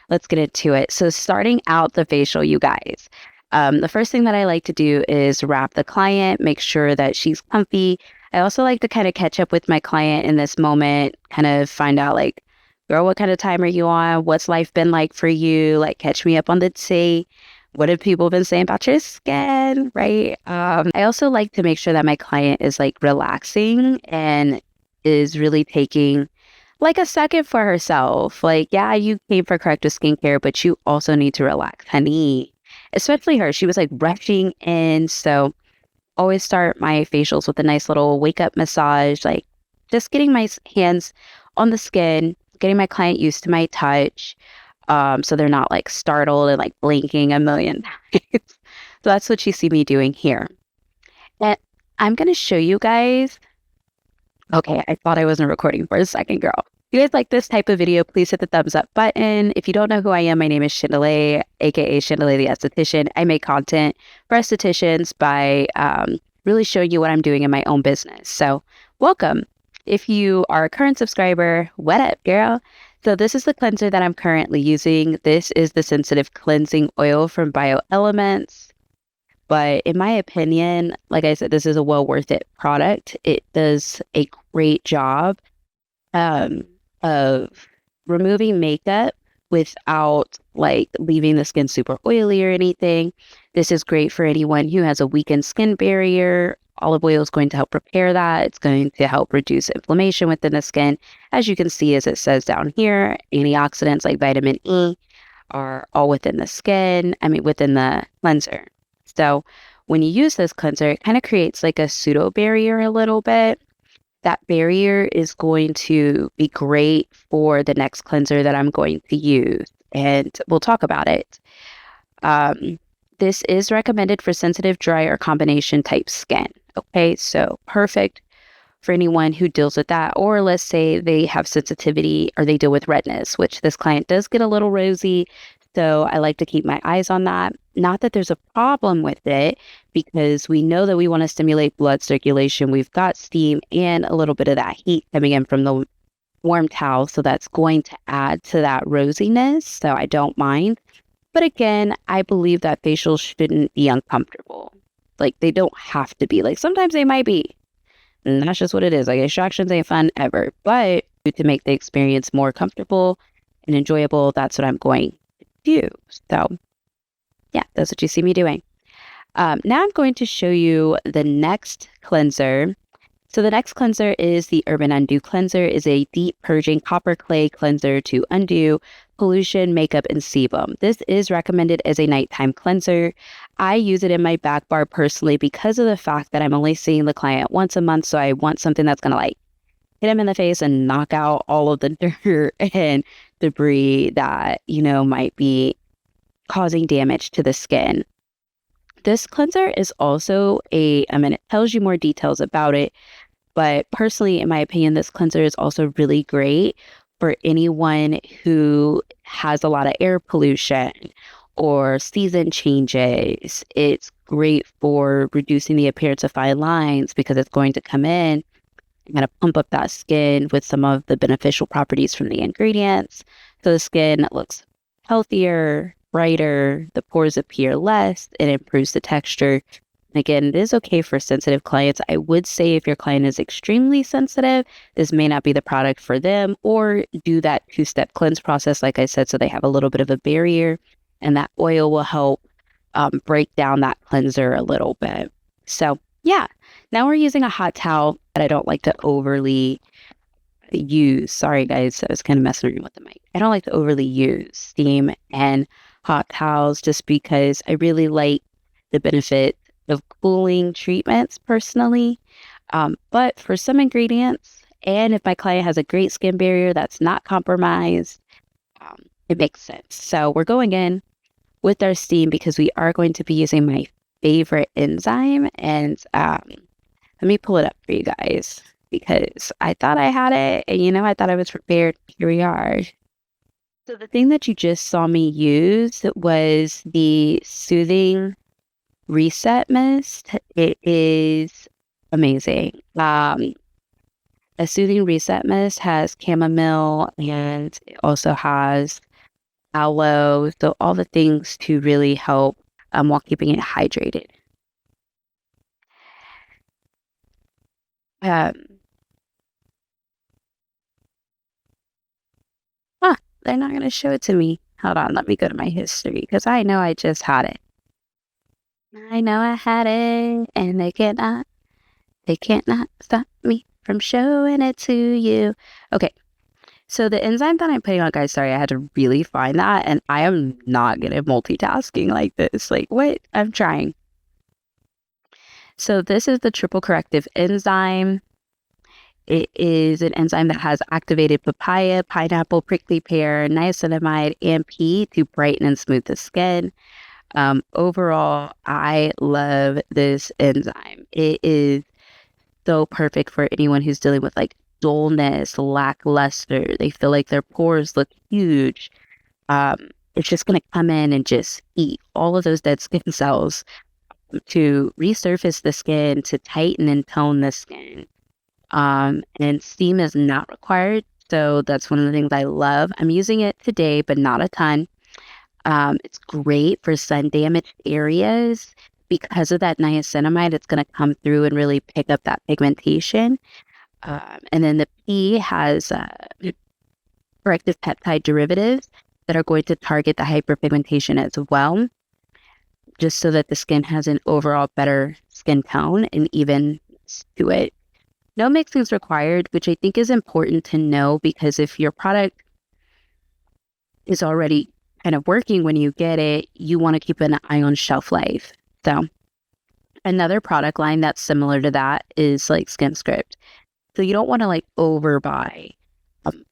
let's get into it. So starting out the facial, you guys, the first thing that I like to do is wrap the client, make sure that she's comfy. I also like to kind of catch up with my client in this moment, kind of find out like, girl, what kind of time are you on? What's life been like for you? Like, catch me up on the tea. What have people been saying about your skin, right? I also like to make sure that my client is like relaxing and is really taking like a second for herself. Like, yeah, you came for corrective skincare, but you also need to relax, honey. Especially her. She was like rushing in. So always start my facials with a nice little wake up massage, like just getting my hands on the skin, getting my client used to my touch. So they're not like startled and like blinking a million times. So that's what you see me doing here. And I'm going to show you guys. Okay, I thought I wasn't recording for a second, girl. If you guys like this type of video, please hit the thumbs up button. If you don't know who I am, my name is Chandelier, aka Chandelier the Esthetician. I make content for estheticians by really showing you what I'm doing in my own business. So welcome. If you are a current subscriber, what up, girl? So this is the cleanser that I'm currently using. This is the Sensitive Cleansing Oil from BioElements. But in my opinion, like I said, this is a well worth it product. It does a great job um, of removing makeup without like leaving the skin super oily or anything. This is great for anyone who has a weakened skin barrier. Olive oil is going to help repair that. It's going to help reduce inflammation within the skin. As you can see, as it says down here, antioxidants like vitamin E are all within the skin, within the cleanser. So when you use this cleanser, it kind of creates like a pseudo barrier a little bit. That barrier is going to be great for the next cleanser that I'm going to use, and we'll talk about it. This is recommended for sensitive, dry, or combination type skin. Okay, so perfect for anyone who deals with that, or let's say they have sensitivity or they deal with redness, which this client does get a little rosy. So I like to keep my eyes on that. Not that there's a problem with it, because we know that we want to stimulate blood circulation. We've got steam and a little bit of that heat coming in from the warm towel. So that's going to add to that rosiness. So I don't mind. But again, I believe that facials shouldn't be uncomfortable. Like, they don't have to be. Like, sometimes they might be. And that's just what it is. Like, extractions ain't fun ever. But to make the experience more comfortable and enjoyable, that's what I'm going to do. So, yeah, that's what you see me doing. Now I'm going to show you the next cleanser. So the next cleanser is the Urban Undo Cleanser. Is a deep purging copper clay cleanser to undo pollution, makeup, and sebum. This is recommended as a nighttime cleanser. I use it in my back bar personally because of the fact that I'm only seeing the client once a month. So I want something that's going to like hit him in the face and knock out all of the dirt and debris that, might be causing damage to the skin. This cleanser is also it tells you more details about it, but personally, in my opinion, this cleanser is also really great for anyone who has a lot of air pollution or season changes. It's great for reducing the appearance of fine lines because it's going to come in and kind of pump up that skin with some of the beneficial properties from the ingredients. So the skin looks healthier, brighter, the pores appear less, it improves the texture. Again, it is okay for sensitive clients. I would say if your client is extremely sensitive, this may not be the product for them, or do that 2-step cleanse process, like I said, so they have a little bit of a barrier, and that oil will help break down that cleanser a little bit. So yeah, now we're using a hot towel that I don't like to overly use. Sorry guys, I was kind of messing around with the mic. I don't like to overly use steam and hot towels just because I really like the benefit of cooling treatments personally. But for some ingredients, and if my client has a great skin barrier that's not compromised, it makes sense. So we're going in with our steam because we are going to be using my favorite enzyme. And let me pull it up for you guys because I thought I had it and, I thought I was prepared. Here we are. So the thing that you just saw me use was the Soothing Reset Mist. It is amazing. A Soothing Reset Mist has chamomile and it also has aloe, so all the things to really help while keeping it hydrated. Um, huh, they're not going to show it to me. Hold on, let me go to my history because I know I just had it. I know I had it, and they can't not stop me from showing it to you. Okay, so the enzyme that I'm putting on, guys, sorry, I had to really find that, and I am not good at multitasking like this. Like, what? I'm trying. So this is the triple corrective enzyme. It is an enzyme that has activated papaya, pineapple, prickly pear, niacinamide, and pea to brighten and smooth the skin. Overall, I love this enzyme. It is so perfect for anyone who's dealing with like dullness, lackluster. They feel like their pores look huge. It's just going to come in and just eat all of those dead skin cells to resurface the skin, to tighten and tone the skin. And steam is not required. So that's one of the things I love. I'm using it today, but not a ton. It's great for sun damaged areas because of that niacinamide. It's going to come through and really pick up that pigmentation. And then the pea has corrective peptide derivatives that are going to target the hyperpigmentation as well, just so that the skin has an overall better skin tone and even to it. No mixing is required, which I think is important to know because if your product is already kind of working when you get it, you want to keep an eye on shelf life. So another product line that's similar to that is like Skin Script. So you don't want to like overbuy.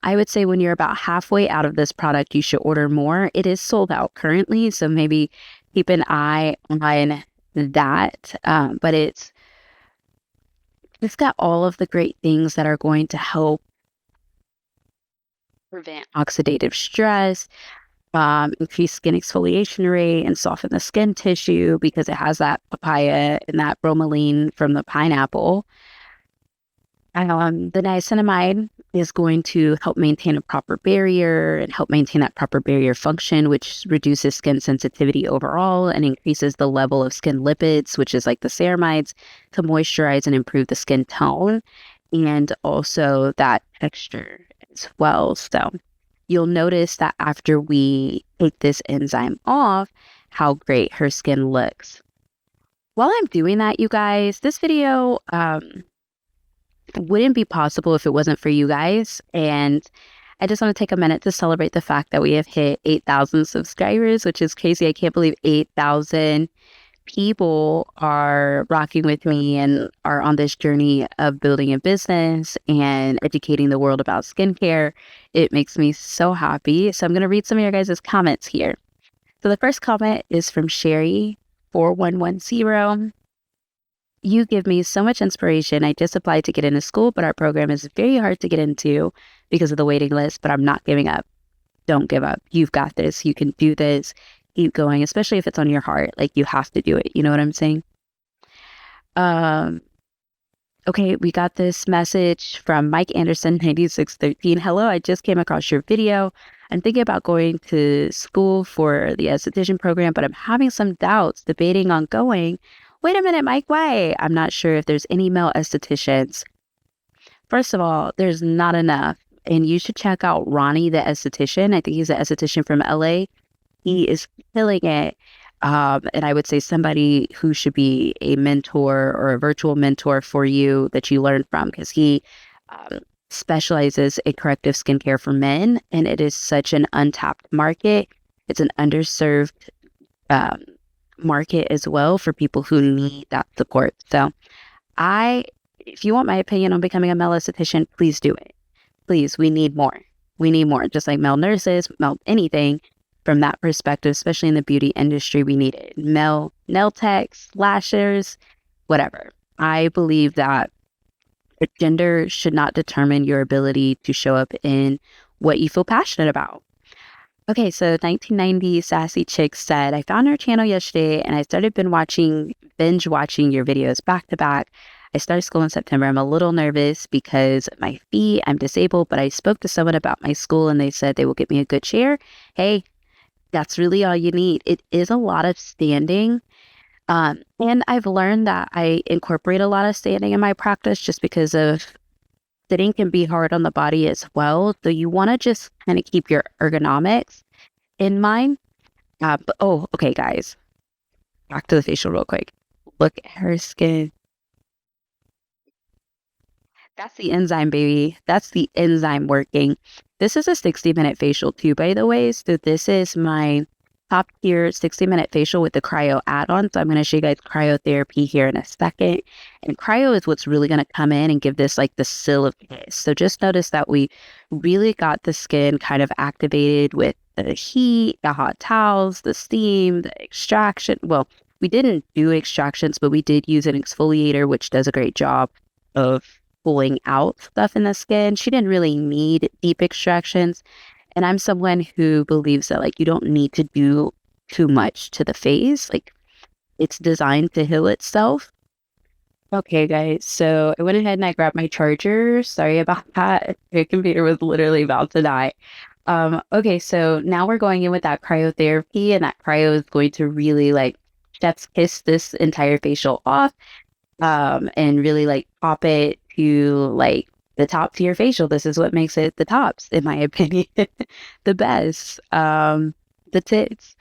I would say when you're about halfway out of this product, you should order more. It is sold out currently, so maybe keep an eye on that. But it's got all of the great things that are going to help prevent oxidative stress, increase skin exfoliation rate, and soften the skin tissue because it has that papaya and that bromelain from the pineapple. The niacinamide is going to help maintain a proper barrier and help maintain that proper barrier function, which reduces skin sensitivity overall and increases the level of skin lipids, which is like the ceramides, to moisturize and improve the skin tone and also that texture as well. So you'll notice that after we take this enzyme off, how great her skin looks. While I'm doing that, you guys, this video wouldn't be possible if it wasn't for you guys. And I just want to take a minute to celebrate the fact that we have hit 8,000 subscribers, which is crazy. I can't believe 8,000 people are rocking with me and are on this journey of building a business and educating the world about skincare. It makes me so happy. So I'm going to read some of your guys' comments here. So the first comment is from Sherry4110. You give me so much inspiration. I just applied to get into school, but our program is very hard to get into because of the waiting list, but I'm not giving up. Don't give up. You've got this. You can do this. Keep going, especially if it's on your heart. Like, you have to do it. You know what I'm saying? Okay, we got this message from Mike Anderson 9613. Hello, I just came across your video. I'm thinking about going to school for the esthetician program, but I'm having some doubts, debating on going. Wait a minute, Mike, why? I'm not sure if there's any male estheticians. First of all, there's not enough. And you should check out Ronnie, the esthetician. I think he's an esthetician from LA. He is killing it. And I would say somebody who should be a mentor or a virtual mentor for you that you learn from, because he specializes in corrective skincare for men. And it is such an untapped market. It's an underserved market as well for people who need that support. So if you want my opinion on becoming a male esthetician, please do it. Please, we need more. We need more, just like male nurses, male anything from that perspective, especially in the beauty industry, we need it. Male nail techs, lashers, whatever. I believe that gender should not determine your ability to show up in what you feel passionate about. Okay, so 1990 Sassy Chick said, I found your channel yesterday and I started binge watching your videos back to back. I started school in September. I'm a little nervous because of my feet. I'm disabled, but I spoke to someone about my school and they said they will get me a good chair. Hey, That's really all you need. It is a lot of standing. And I've learned that I incorporate a lot of standing in my practice just because of sitting can be hard on the body as well. So you want to just kind of keep your ergonomics in mind. Okay, guys, back to the facial real quick. Look at her skin. That's the enzyme, baby. That's the enzyme working. This is a 60-minute facial too, by the way. So this is my top tier 60-minute facial with the cryo add-on. So I'm going to show you guys cryotherapy here in a second. And cryo is what's really going to come in and give this like the seal of kiss. So just notice that we really got the skin kind of activated with the heat, the hot towels, the steam, the extraction. Well, we didn't do extractions, but we did use an exfoliator, which does a great job of pulling out stuff in the skin. She didn't really need deep extractions. And I'm someone who believes that like you don't need to do too much to the face. Like it's designed to heal itself. Okay, guys. So I went ahead and I grabbed my charger. Sorry about that. My computer was literally about to die. Okay, so now we're going in with that cryotherapy, and that cryo is going to really like chef's kiss this entire facial off, and really like pop it to like the top tier facial. This is what makes it the tops, in my opinion, the best. The tits.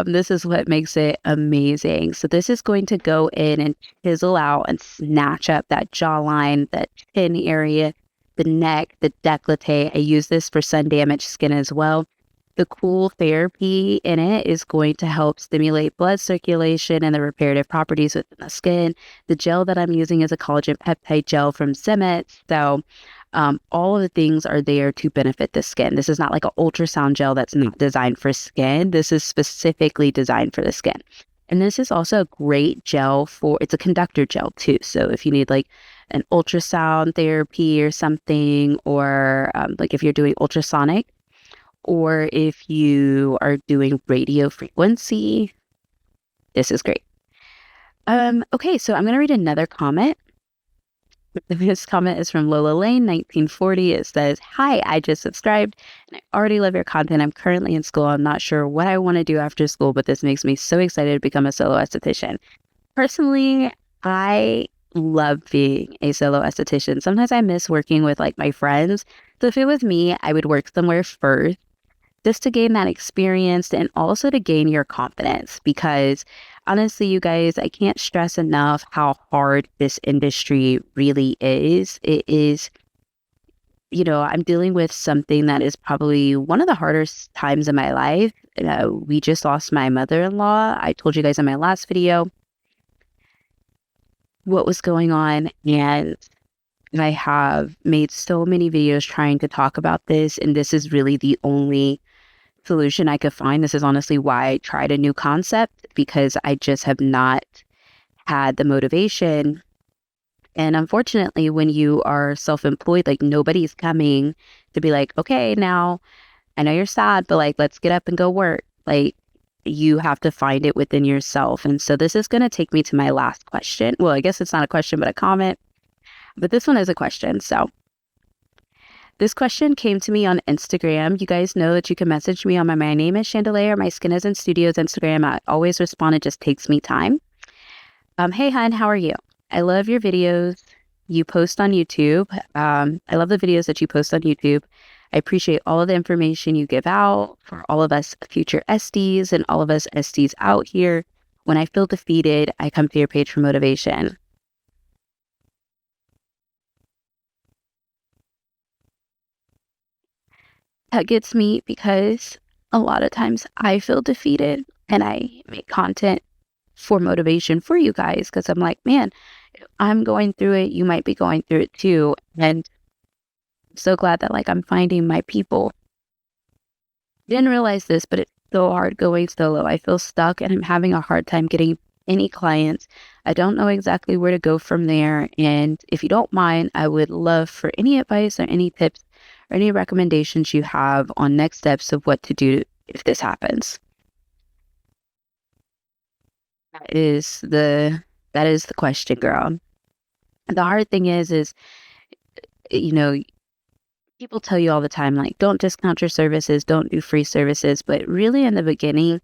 This is what makes it amazing. So this is going to go in and chisel out and snatch up that jawline, that chin area, the neck, the décolleté. I use this for sun damaged skin as well. The cool therapy in it is going to help stimulate blood circulation and the reparative properties within the skin. The gel that I'm using is a collagen peptide gel from Zimet. So all of the things are there to benefit the skin. This is not like an ultrasound gel that's not designed for skin. This is specifically designed for the skin. And this is also a great gel it's a conductor gel too. So if you need like an ultrasound therapy or something, or like if you're doing ultrasonic, or if you are doing radio frequency, this is great. Okay, so I'm going to read another comment. This comment is from Lola Lane, 1940. It says, "Hi, I just subscribed and I already love your content. I'm currently in school. I'm not sure what I want to do after school, but this makes me so excited to become a solo esthetician." Personally, I love being a solo esthetician. Sometimes I miss working with like my friends. So if it was me, I would work somewhere first just to gain that experience and also to gain your confidence. Because honestly, you guys, I can't stress enough how hard this industry really is. It is, I'm dealing with something that is probably one of the hardest times in my life. We just lost my mother-in-law. I told you guys in my last video what was going on, and I have made so many videos trying to talk about this, and this is really the only solution I could find. This is honestly why I tried a new concept, because I just have not had the motivation. And unfortunately, when you are self-employed, like nobody's coming to be like, okay, now I know you're sad, but like, let's get up and go work. Like, you have to find it within yourself. And so this is going to take me to my last question. Well, I guess it's not a question, but a comment. But this one is a question. So this question came to me on Instagram. You guys know that you can message me on my name is Chandelier, my Skin is in Studios Instagram. I always respond. It just takes me time. Hey, hun, how are you? I love your videos you post on YouTube. I love the videos that you post on YouTube. I appreciate all of the information you give out for all of us future SDs and all of us SDs out here. When I feel defeated, I come to your page for motivation. That gets me because a lot of times I feel defeated and I make content for motivation for you guys, because I'm like, man, if I'm going through it, you might be going through it too. And I'm so glad that like I'm finding my people. Didn't realize this, but it's so hard going solo. I feel stuck and I'm having a hard time getting any clients. I don't know exactly where to go from there. And if you don't mind, I would love for any advice or any tips or any recommendations you have on next steps of what to do if this happens. That is the question, girl. The hard thing is, you know, people tell you all the time, like, don't discount your services, don't do free services. But really, in the beginning,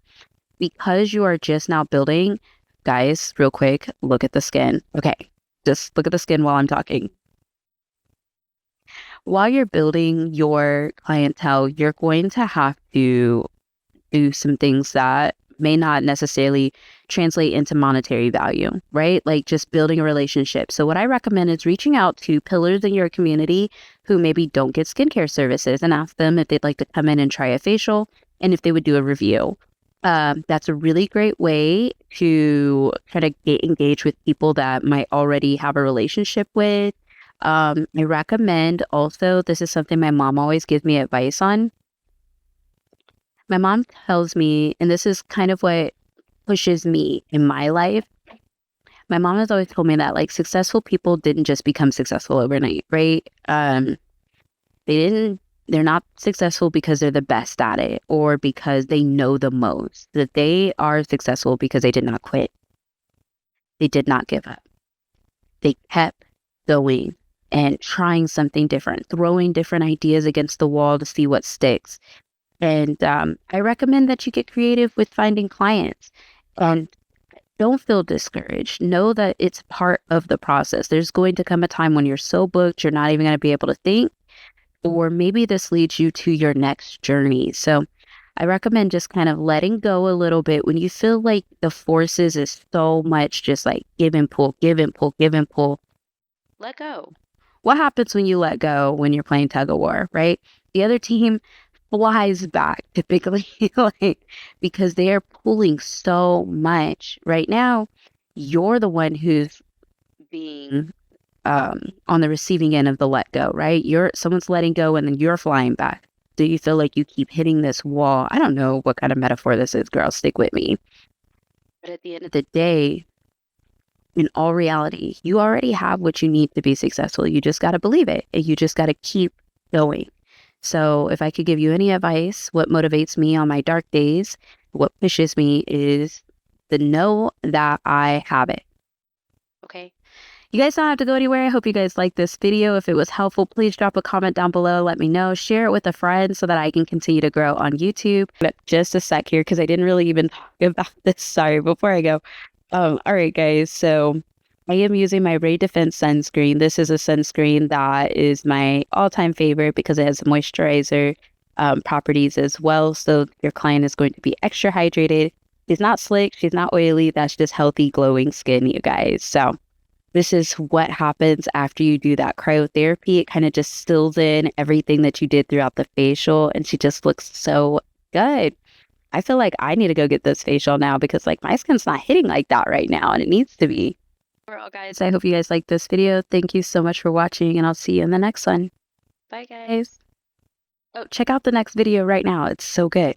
because you are just now building, guys, real quick, look at the skin. Okay, just look at the skin while I'm talking. While you're building your clientele, you're going to have to do some things that may not necessarily translate into monetary value, right? Like just building a relationship. So what I recommend is reaching out to pillars in your community who maybe don't get skincare services and ask them if they'd like to come in and try a facial and if they would do a review. That's a really great way to kind of get engaged with people that might already have a relationship with. I recommend also, this is something my mom always gives me advice on. My mom tells me, and this is kind of what pushes me in my life. My mom has always told me that like successful people didn't just become successful overnight, right? They're not successful because they're the best at it or because they know the most. That they are successful because they did not quit. They did not give up. They kept going and trying something different, throwing different ideas against the wall to see what sticks. And I recommend that you get creative with finding clients and don't feel discouraged. Know that it's part of the process. There's going to come a time when you're so booked, you're not even going to be able to think, or maybe this leads you to your next journey. So I recommend just kind of letting go a little bit when you feel like the forces is so much just like give and pull, give and pull, give and pull. Let go. What happens when you let go when you're playing tug of war, right? The other team flies back typically like because they are pulling so much right now. You're the one who's being on the receiving end of the let go, right? Someone's letting go and then you're flying back. Do you feel like you keep hitting this wall? I don't know what kind of metaphor this is, girl, stick with me. But at the end of the day, in all reality, you already have what you need to be successful. You just got to believe it and you just got to keep going. So if I could give you any advice, what motivates me on my dark days, what pushes me is the know that I have it. Okay. You guys don't have to go anywhere. I hope you guys liked this video. If it was helpful, please drop a comment down below. Let me know. Share it with a friend so that I can continue to grow on YouTube. But just a sec here because I didn't really even talk about this. Sorry, before I go. All right, guys. So I am using my Ray Defense sunscreen. This is a sunscreen that is my all-time favorite because it has moisturizer properties as well. So your client is going to be extra hydrated. She's not slick. She's not oily. That's just healthy, glowing skin, you guys. So this is what happens after you do that cryotherapy. It kind of just stills in everything that you did throughout the facial. And she just looks so good. I feel like I need to go get this facial now because like my skin's not hitting like that right now and it needs to be. Overall, guys, I hope you guys liked this video. Thank you so much for watching and I'll see you in the next one. Bye, guys. Oh, check out the next video right now. It's so good.